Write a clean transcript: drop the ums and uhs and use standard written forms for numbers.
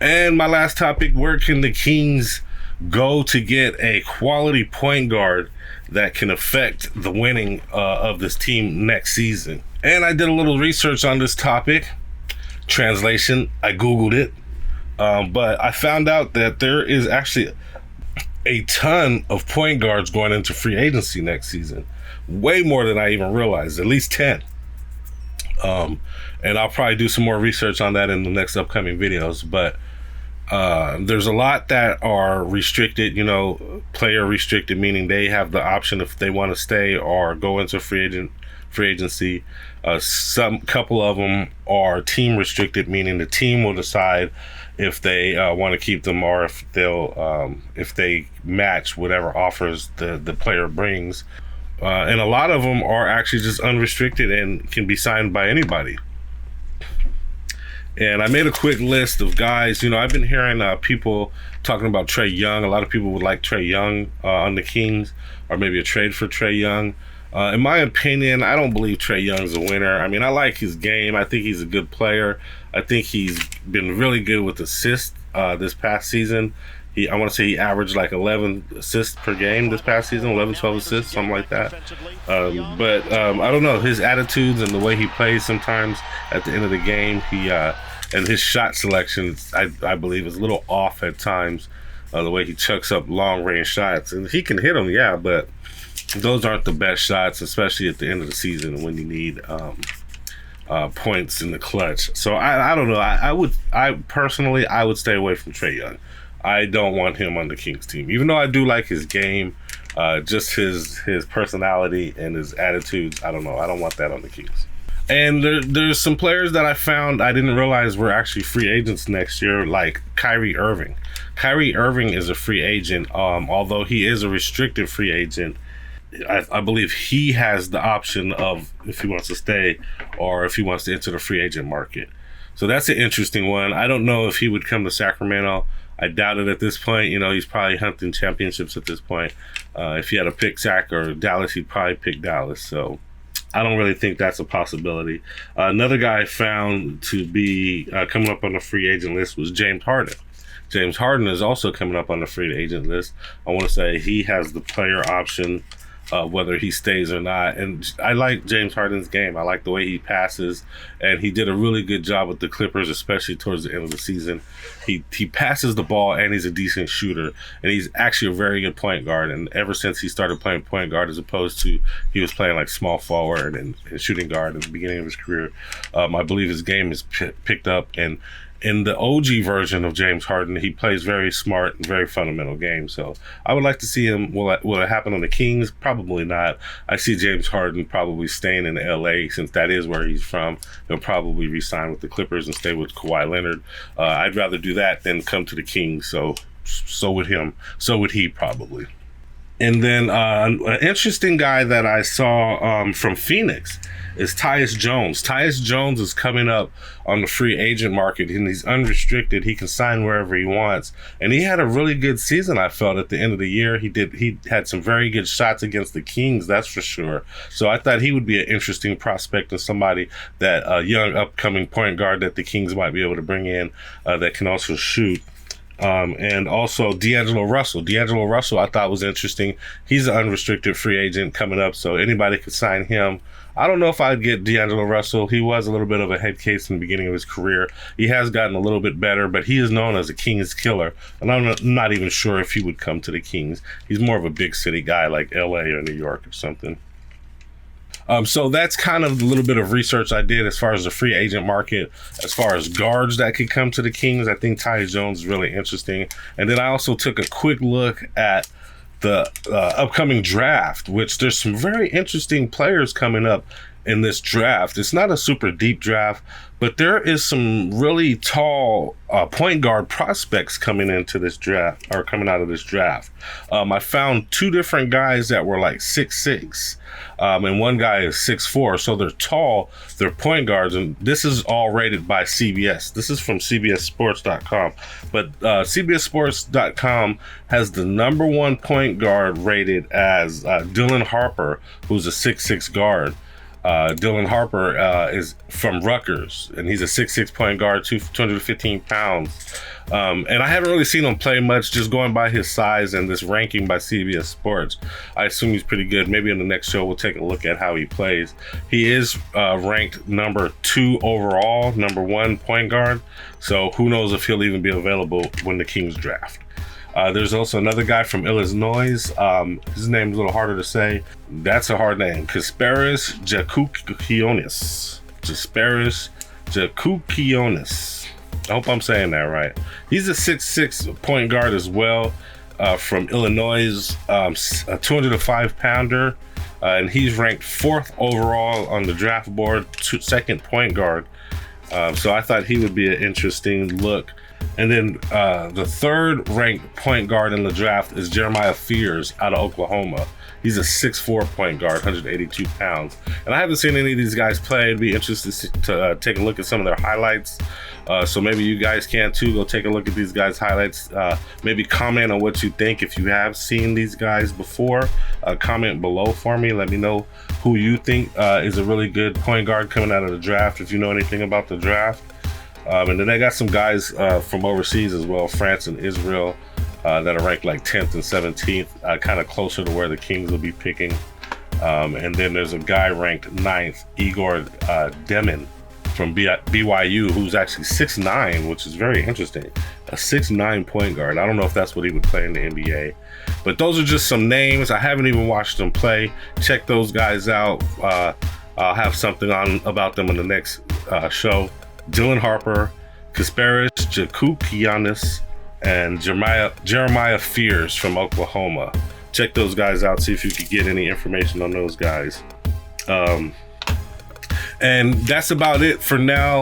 And my last topic, where can the Kings go to get a quality point guard that can affect the winning of this team next season? And I did a little research on this topic. Translation, I Googled it. But I found out that there is actually a ton of point guards going into free agency next season. Way more than I even realized, at least 10. And I'll probably do some more research on that in the next upcoming videos. But there's a lot that are restricted, player restricted, meaning they have the option if they want to stay or go into free agency. Some couple of them are team restricted, meaning the team will decide if they want to keep them or if they match whatever offers the player brings. And a lot of them are actually just unrestricted and can be signed by anybody. And I made a quick list of guys. I've been hearing people talking about Trae Young. A lot of people would like Trae Young on the Kings, or maybe a trade for Trae Young. In my opinion, I don't believe Trae Young's a winner. I mean, I like his game. I think he's a good player. I think he's been really good with assists this past season. I want to say he averaged like 11 assists per game this past season, 11, 12 assists, something like that. But I don't know, his attitudes and the way he plays sometimes at the end of the game, and his shot selection, I believe, is a little off at times, the way he chucks up long-range shots. And he can hit them, yeah, but those aren't the best shots, especially at the end of the season when you need points in the clutch. So I don't know. I personally would stay away from Trae Young. I don't want him on the Kings team, even though I do like his game, just his personality and his attitudes. I don't know. I don't want that on the Kings. And there's some players that I found I didn't realize were actually free agents next year, like Kyrie Irving. Kyrie Irving is a free agent, although he is a restricted free agent. I believe he has the option of if he wants to stay or if he wants to enter the free agent market. So that's an interesting one. I don't know if he would come to Sacramento. I doubt it at this point. He's probably hunting championships at this point. If he had to pick Sac or Dallas, he'd probably pick Dallas. So I don't really think that's a possibility. Another guy I found to be coming up on the free agent list was James Harden. James Harden is also coming up on the free agent list. I want to say he has the player option, whether he stays or not. And I like James Harden's game. I like the way he passes, and he did a really good job with the Clippers, especially towards the end of the season. He passes the ball, and he's a decent shooter, and he's actually a very good point guard. And ever since he started playing point guard, as opposed to he was playing like small forward and shooting guard at the beginning of his career, I believe his game is picked up. And in the OG version of James Harden, he plays very smart and very fundamental game. So I would like to see him. Will it happen on the Kings? Probably not. I see James Harden probably staying in LA since that is where he's from. He'll probably re-sign with the Clippers and stay with Kawhi Leonard. I'd rather do that than come to the Kings. So would him. So would he probably. And then an interesting guy that I saw from Phoenix is Tyus Jones. Tyus Jones is coming up on the free agent market, and he's unrestricted. He can sign wherever he wants. And he had a really good season, I felt, at the end of the year. He had some very good shots against the Kings, that's for sure. So I thought he would be an interesting prospect and somebody that a young upcoming point guard that the Kings might be able to bring in that can also shoot. And also D'Angelo Russell. D'Angelo Russell I thought was interesting. He's an unrestricted free agent coming up, so anybody could sign him. I don't know if I'd get D'Angelo Russell. He was a little bit of a head case in the beginning of his career. He has gotten a little bit better, but he is known as a Kings killer, and I'm not even sure if he would come to the Kings. He's more of a big city guy like LA or New York or something. So that's kind of a little bit of research I did as far as the free agent market, as far as guards that could come to the Kings. I think Tyus Jones is really interesting. And then I also took a quick look at the upcoming draft, which there's some very interesting players coming up in this draft. It's not a super deep draft, but there is some really tall point guard prospects coming into this draft, or coming out of this draft. I found two different guys that were like 6'6", and one guy is 6'4", so they're tall, they're point guards, and this is all rated by CBS. This is from CBSSports.com, but CBSSports.com has the number one point guard rated as Dylan Harper, who's a 6'6" guard. Dylan Harper is from Rutgers, and he's a 6'6" point guard, 215 pounds. And I haven't really seen him play much, just going by his size and this ranking by CBS Sports. I assume he's pretty good. Maybe in the next show, we'll take a look at how he plays. He is ranked number 2 overall, number 1 point guard. So who knows if he'll even be available when the Kings draft. There's also another guy from Illinois. His name's a little harder to say. That's a hard name. Kasparis Jakukionis. Kasparis Jakukionis. I hope I'm saying that right. He's a 6'6" point guard as well, from Illinois, a 205 pounder. And he's ranked 4th overall on the draft board, second point guard. So I thought he would be an interesting look. And then the 3rd ranked point guard in the draft is Jeremiah Fears out of Oklahoma. He's a 6'4" point guard, 182 pounds. And I haven't seen any of these guys play. It'd be interesting to take a look at some of their highlights. So maybe you guys can too. Go take a look at these guys' highlights. Maybe comment on what you think. If you have seen these guys before, comment below for me. Let me know who you think is a really good point guard coming out of the draft, if you know anything about the draft. And then they got some guys from overseas as well, France and Israel, that are ranked like 10th and 17th, kind of closer to where the Kings will be picking. And then there's a guy ranked 9th, Igor Demin from BYU, who's actually 6'9", which is very interesting. A 6'9" point guard. I don't know if that's what he would play in the NBA. But those are just some names. I haven't even watched them play. Check those guys out. I'll have something on about them in the next show. Dylan Harper, Kasparis Jakukionis, and Jeremiah Fears from Oklahoma. Check those guys out, see if you could get any information on those guys. And that's about it for now.